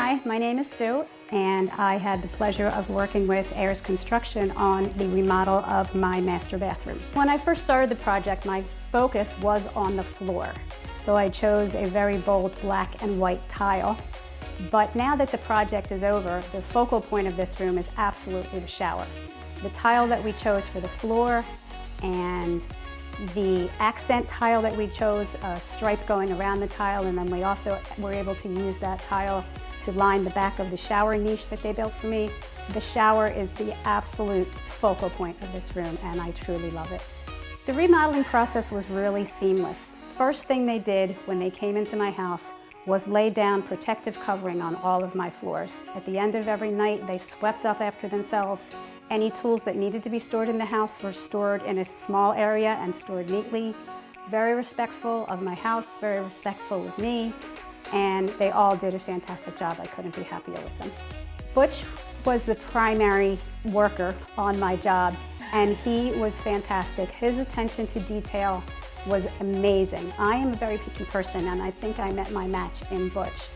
Hi, my name is Sue, and I had the pleasure of working with Ayers Construction on the remodel of my master bathroom. When I first started the project, my focus was on the floor. So I chose a very bold black and white tile. But now that the project is over, the focal point of this room is absolutely the shower. The tile that we chose for the floor and the accent tile that we chose, a stripe going around the tile, and then we also were able to use that tile to line the back of the shower niche that they built for me. The shower is the absolute focal point of this room, and I truly love it. The remodeling process was really seamless. First thing they did when they came into my house was lay down protective covering on all of my floors. At the end of every night, they swept up after themselves. Any tools that needed to be stored in the house were stored in a small area and stored neatly. Very respectful of my house, very respectful of me, and they all did a fantastic job. I couldn't be happier with them. Butch was the primary worker on my job, and he was fantastic. His attention to detail was amazing. I am a very picky person, and I think I met my match in Butch.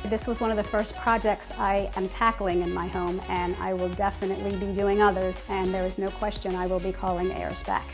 This was one of the first projects I am tackling in my home, and I will definitely be doing others, and there is no question I will be calling Ayers back.